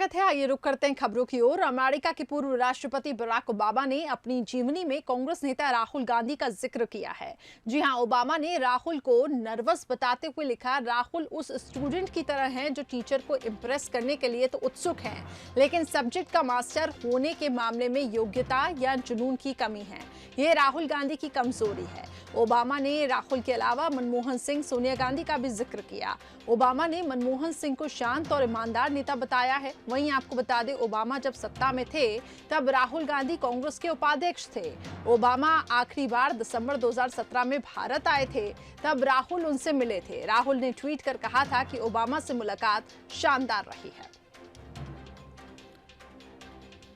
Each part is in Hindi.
स्वागत है। आइए रुक करते हैं खबरों की ओर। अमेरिका के पूर्व राष्ट्रपति बराक ओबामा ने अपनी जीवनी में कांग्रेस नेता राहुल गांधी का जिक्र किया है। जी हां, ओबामा ने राहुल को नर्वस बताते हुए लिखा, राहुल उस स्टूडेंट की तरह हैं जो टीचर को इम्प्रेस करने के लिए तो उत्सुक हैं, लेकिन सब्जेक्ट का मास्टर होने के मामले में योग्यता या जुनून की कमी है। ये राहुल गांधी की कमजोरी है। ओबामा ने राहुल के अलावा मनमोहन सिंह, सोनिया गांधी का भी जिक्र किया। ओबामा ने मनमोहन सिंह को शांत और ईमानदार नेता बताया है। वहीं आपको बता दें, ओबामा जब सत्ता में थे तब राहुल गांधी कांग्रेस के उपाध्यक्ष थे। ओबामा आखिरी बार दिसंबर 2017 में भारत आए थे, तब राहुल उनसे मिले थे। राहुल ने ट्वीट कर कहा था कि ओबामा से मुलाकात शानदार रही है।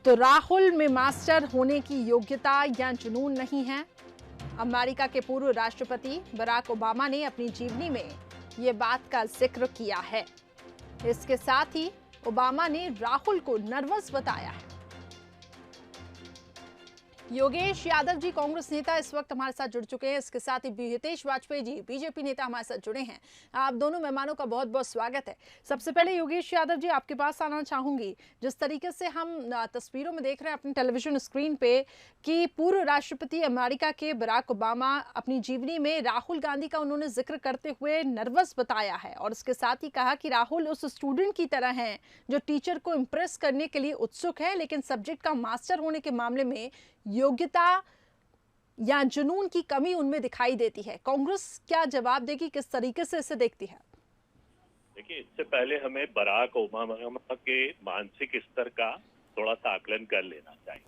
तो राहुल में मास्टर होने की योग्यता या जुनून नहीं है। अमेरिका के पूर्व राष्ट्रपति बराक ओबामा ने अपनी जीवनी में ये बात का जिक्र किया है। इसके साथ ही ओबामा ने राहुल को नर्वस बताया है। योगेश यादव जी, कांग्रेस नेता, इस वक्त हमारे साथ जुड़ चुके हैं। इसके साथ ही हितेश वाजपेयी जी, बीजेपी नेता, हमारे साथ जुड़े हैं। आप दोनों मेहमानों का बहुत बहुत स्वागत है। सबसे पहले योगेश यादव जी, आपके पास आना चाहूंगी। जिस तरीके से हम तस्वीरों में देख रहे हैं अपनी टेलीविजन स्क्रीन पे कि पूर्व राष्ट्रपति अमेरिका के बराक ओबामा अपनी जीवनी में राहुल गांधी का उन्होंने जिक्र करते हुए नर्वस बताया है, और इसके साथ ही कहा कि राहुल उस स्टूडेंट की तरह हैं जो टीचर को इम्प्रेस करने के लिए उत्सुक है, लेकिन सब्जेक्ट का मास्टर होने के मामले में योग्यता या जुनून की कमी उनमें दिखाई देती है। कांग्रेस क्या जवाब देगी, किस तरीके से इसे देखती है? देखिए, इससे पहले हमें बराक ओबामा के मानसिक स्तर का थोड़ा सा आकलन कर लेना चाहिए।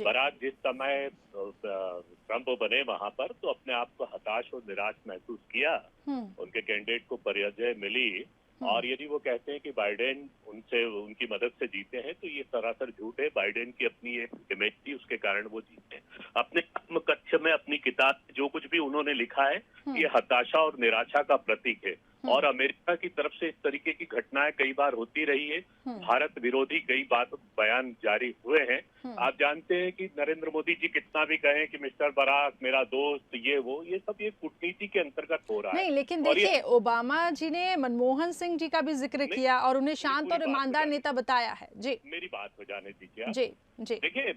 बराक जिस समय ट्रंप बने वहां पर तो अपने आप को हताश और निराश महसूस किया। उनके कैंडिडेट को पराजय मिली, और यदि वो कहते हैं कि बाइडेन उनसे उनकी मदद से जीते हैं तो ये सरासर झूठ है। बाइडेन की अपनी एक इमेज थी, उसके कारण वो जीते। अपने आत्मकथ्य में, अपनी किताब में जो कुछ भी उन्होंने लिखा है, ये हताशा और निराशा का प्रतीक है। और अमेरिका की तरफ से इस तरीके की घटनाएं कई बार होती रही है। भारत विरोधी कई बयान जारी हुए हैं। आप जानते हैं कि नरेंद्र मोदी जी कितना भी कहें कि मिस्टर बराक मेरा दोस्त, ये सब ये कूटनीति के अंतर्गत हो रहा है। नहीं, लेकिन देखिए, ओबामा जी ने मनमोहन सिंह जी का भी जिक्र किया और उन्हें शांत और ईमानदार नेता बताया है। जी, मेरी बात हो जाने दीजिए। जी जी, देखिए,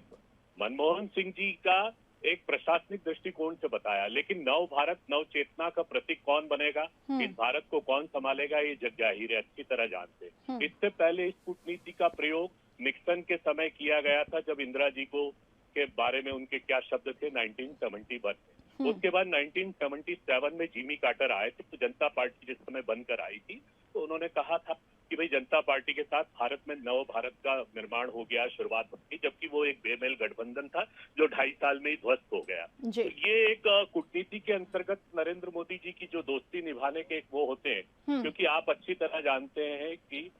मनमोहन सिंह जी का एक प्रशासनिक दृष्टिकोण से बताया, लेकिन नव भारत, नव चेतना का प्रतीक कौन बनेगा, इस भारत को कौन संभालेगा, ये जग जाहिर है, अच्छी तरह जानते हैं। इससे पहले इस कूटनीति का प्रयोग निक्सन के समय किया गया था, जब इंदिरा जी को के बारे में उनके क्या शब्द थे 1971 में। उसके बाद 1977 में जिमी कार्टर आए थे, तो जनता पार्टी जिस समय बनकर आई थी तो उन्होंने कहा था कि भाई जनता पार्टी के साथ भारत में नव भारत का निर्माण हो गया, शुरुआत होगी, जबकि वो एक बेमेल गठबंधन था जो 2.5 साल में ही ध्वस्त हो गया। तो ये एक कूटनीति के अंतर्गत नरेंद्र मोदी जी की जो दोस्ती निभाने के एक वो होते हैं, क्योंकि आप अच्छी तरह जानते हैं कि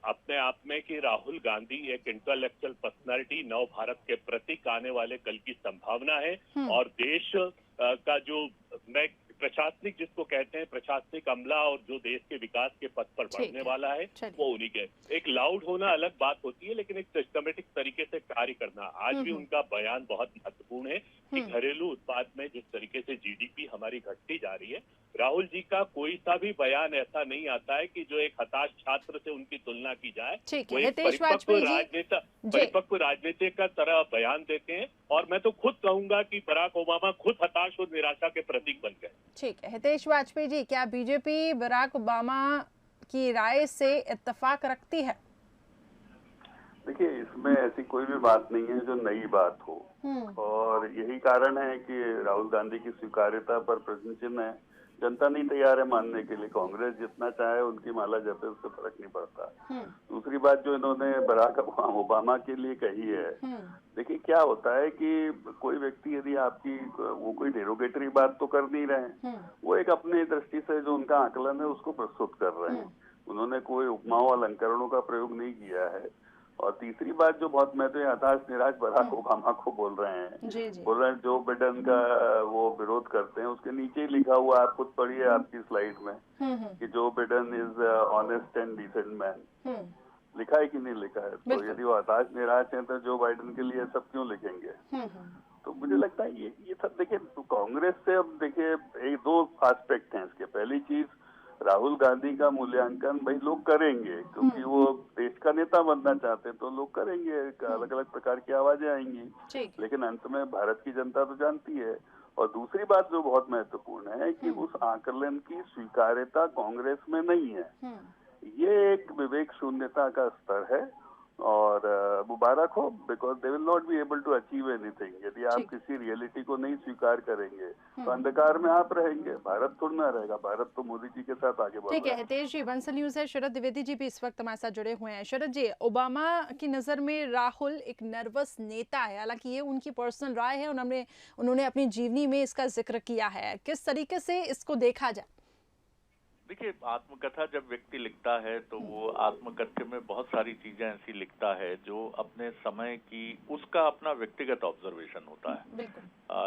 अपने आप में कि राहुल गांधी एक इंटेलेक्चुअल पर्सनालिटी, नव भारत के प्रतीक, आने वाले कल की संभावना है। और देश का जो मैं प्रशासनिक जिसको कहते हैं, प्रशासनिक अमला, और जो देश के विकास के पथ पर बढ़ने वाला है, वो उन्हीं के। एक लाउड होना अलग बात होती है, लेकिन एक सिस्टमेटिक तरीके से कार्य करना। आज भी उनका बयान बहुत महत्वपूर्ण है कि घरेलू उत्पाद में जिस तरीके से जीडीपी हमारी घटती जा रही है, राहुल जी का कोई सा भी बयान ऐसा नहीं आता है कि जो एक हताश छात्र से उनकी तुलना की जाए। वो एक परिपक्व राजनीति का तरह बयान देते हैं, और मैं तो खुद कहूंगा कि बराक ओबामा खुद हताश और निराशा के प्रतीक बन गए। ठीक है, हितेश वाजपेयी जी, क्या बीजेपी बराक ओबामा की राय से इत्तेफाक रखती है? देखिए, इसमें ऐसी कोई भी बात नहीं है जो नई बात हो, और यही कारण है कि राहुल गांधी की स्वीकार्यता पर प्रश्न चिन्ह है। जनता नहीं तैयार है मानने के लिए। कांग्रेस जितना चाहे उनकी माला जपे, उससे फर्क नहीं पड़ता। दूसरी बात जो इन्होंने बराक ओबामा के लिए कही है, देखिए क्या होता है कि कोई व्यक्ति यदि आपकी वो कोई डेरोगेटरी बात तो कर नहीं रहे हैं, वो एक अपनी दृष्टि से जो उनका आकलन है उसको प्रस्तुत कर रहे हैं। उन्होंने कोई उपमाओं अलंकरणों का प्रयोग नहीं किया है। और तीसरी बात जो बहुत, मैं तो ये हताश निराश बराक ओबामा को बोल रहे हैं, जो बिडेन का वो विरोध करते हैं, उसके नीचे ही लिखा हुआ, आप खुद पढ़िए आपकी स्लाइड में, कि Joe Biden is honest and decent man. लिखा है कि नहीं लिखा है? तो यदि वो हताश निराश हैं तो जो बाइडेन के लिए सब क्यों लिखेंगे? तो मुझे लगता है ये सब देखिए, तो कांग्रेस से अब देखिए एक दो एस्पेक्ट हैं इसके। पहली चीज, राहुल गांधी का मूल्यांकन भाई लोग करेंगे, क्योंकि वो देश का नेता बनना चाहते हैं तो लोग करेंगे, अलग अलग प्रकार की आवाजें आएंगी, लेकिन अंत में भारत की जनता तो जानती है। और दूसरी बात जो बहुत महत्वपूर्ण है कि उस आकलन की स्वीकार्यता कांग्रेस में नहीं है। ये एक विवेक शून्यता का स्तर है और मुबारक हो, because they will not be able to achieve anything. यदि आप किसी रियलिटी को नहीं स्वीकार करेंगे तो अंधकार में आप रहेंगे, भारत थोड़ा ना रहेगा। भारत तो मोदी जी के साथ आगे बढ़ रहा है। ठीक है हितेश जी, वंसल न्यूज है, शरद द्विवेदी जी भी इस वक्त हमारे साथ जुड़े हुए हैं। शरद जी, ओबामा की नजर में राहुल एक नर्वस नेता है, हालांकि ये उनकी पर्सनल राय है, उन्होंने अपनी जीवनी में इसका जिक्र किया है, किस तरीके से इसको देखा जाए? देखिए, आत्मकथा जब व्यक्ति लिखता है तो वो आत्मकथ्य में बहुत सारी चीजें ऐसी लिखता है जो अपने समय की, उसका अपना व्यक्तिगत ऑब्जर्वेशन होता है।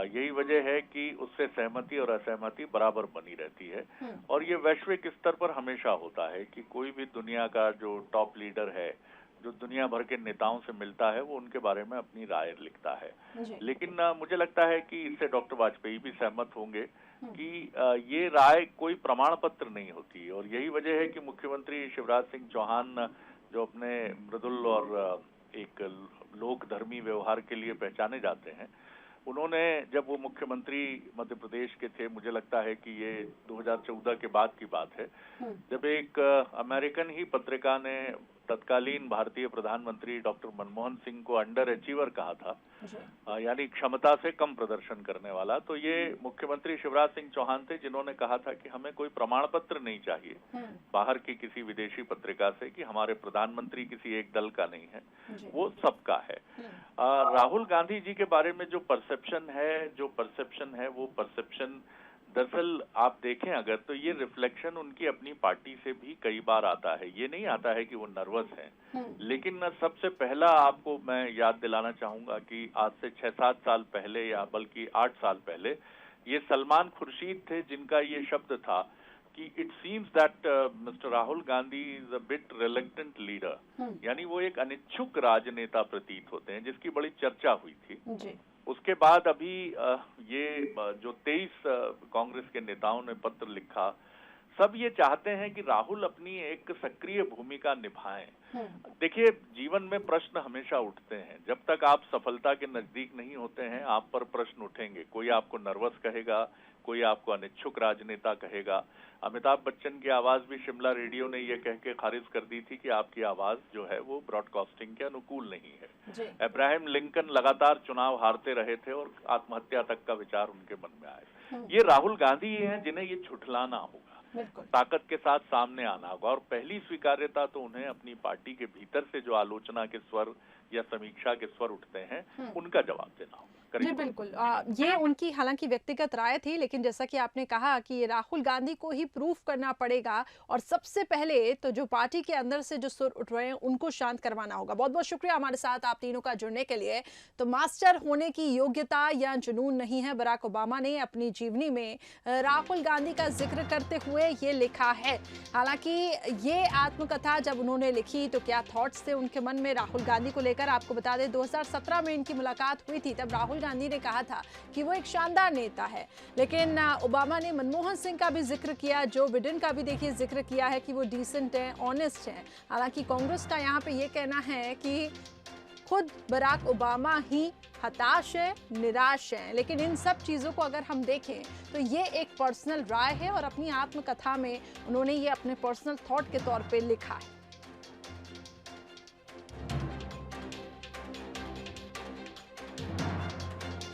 यही वजह है कि उससे सहमति और असहमति बराबर बनी रहती है और ये वैश्विक स्तर पर हमेशा होता है कि कोई भी दुनिया का जो टॉप लीडर है, जो दुनिया भर के नेताओं से मिलता है, वो उनके बारे में अपनी राय लिखता है। लेकिन मुझे लगता है कि इससे डॉक्टर वाजपेयी भी सहमत होंगे कि ये राय कोई प्रमाण पत्र नहीं होती और यही वजह है कि मुख्यमंत्री शिवराज सिंह चौहान, जो अपने मृदुल और एक लोकधर्मी व्यवहार के लिए पहचाने जाते हैं, उन्होंने जब वो मुख्यमंत्री मध्य प्रदेश के थे, मुझे लगता है कि ये 2014 के बाद की बात है, जब एक अमेरिकन ही पत्रिका ने तत्कालीन भारतीय प्रधानमंत्री डॉक्टर मनमोहन सिंह को अंडर अचीवर कहा था, यानी क्षमता से कम प्रदर्शन करने वाला, तो ये मुख्यमंत्री शिवराज सिंह चौहान थे जिन्होंने कहा था कि हमें कोई प्रमाण पत्र नहीं चाहिए बाहर की किसी विदेशी पत्रिका से कि हमारे प्रधानमंत्री किसी एक दल का नहीं है, वो सबका है। राहुल गांधी जी के बारे में जो परसेप्शन है वो परसेप्शन दरअसल आप देखें अगर तो ये रिफ्लेक्शन उनकी अपनी पार्टी से भी कई बार आता है। ये नहीं आता है कि वो नर्वस हैं, लेकिन सबसे पहला आपको मैं याद दिलाना चाहूंगा कि आज से 6-7 साल पहले या बल्कि 8 साल पहले ये सलमान खुर्शीद थे जिनका ये शब्द था कि it seems that mister Rahul Gandhi is a bit reluctant leader, यानी वो एक अनिच्छुक राजनेता प्रतीत होते हैं, जिसकी बड़ी चर्चा हुई थी। उसके बाद अभी ये जो 23 कांग्रेस के नेताओं ने पत्र लिखा, सब ये चाहते हैं कि राहुल अपनी एक सक्रिय भूमिका निभाएं। देखिए, जीवन में प्रश्न हमेशा उठते हैं, जब तक आप सफलता के नजदीक नहीं होते हैं आप पर प्रश्न उठेंगे। कोई आपको नर्वस कहेगा, कोई आपको अनिच्छुक राजनेता कहेगा। अमिताभ बच्चन की आवाज भी शिमला रेडियो ने ये कह के खारिज कर दी थी कि आपकी आवाज जो है वो ब्रॉडकास्टिंग के अनुकूल नहीं है। अब्राहम लिंकन लगातार चुनाव हारते रहे थे और आत्महत्या तक का विचार उनके मन में आया। ये राहुल गांधी ही हैं जिन्हें ये छुटलाना होगा, ताकत के साथ सामने आना होगा और पहली स्वीकार्यता तो उन्हें अपनी पार्टी के भीतर से जो आलोचना के स्वर या समीक्षा के स्वर उठते हैं उनका जवाब देना होगा। जी बिल्कुल, ये उनकी हालांकि व्यक्तिगत राय थी, लेकिन जैसा कि आपने कहा कि ये राहुल गांधी को ही प्रूफ करना पड़ेगा और सबसे पहले तो जो पार्टी के अंदर से जो सुर उठ रहे हैं उनको शांत करवाना होगा। बहुत बहुत शुक्रिया हमारे साथ आप तीनों का जुड़ने के लिए। तो मास्टर होने की योग्यता या जुनून नहीं है, बराक ओबामा ने अपनी जीवनी में राहुल गांधी का जिक्र करते हुए ये लिखा है। हालांकि ये आत्मकथा जब उन्होंने लिखी तो क्या थॉट्स थे उनके मन में राहुल गांधी को लेकर, आपको बता दें 2017 में इनकी मुलाकात हुई थी, तब राहुल गांधी ने कहा था कि वो एक शानदार नेता है। लेकिन ओबामा ने मनमोहन सिंह का भी जिक्र किया, जो बिडेन का भी देखिए जिक्र किया है कि वो डिसेंट हैं, ऑनेस्ट हैं। हालांकि कांग्रेस का यहाँ पे ये कहना है कि खुद बराक ओबामा ही हताश है, निराश है। लेकिन इन सब चीज़ों को अगर हम देखें तो ये एक पर्सनल राय है और अपनी आत्मकथा में उन्होंने ये अपने पर्सनल थॉट के तौर पे लिखा है।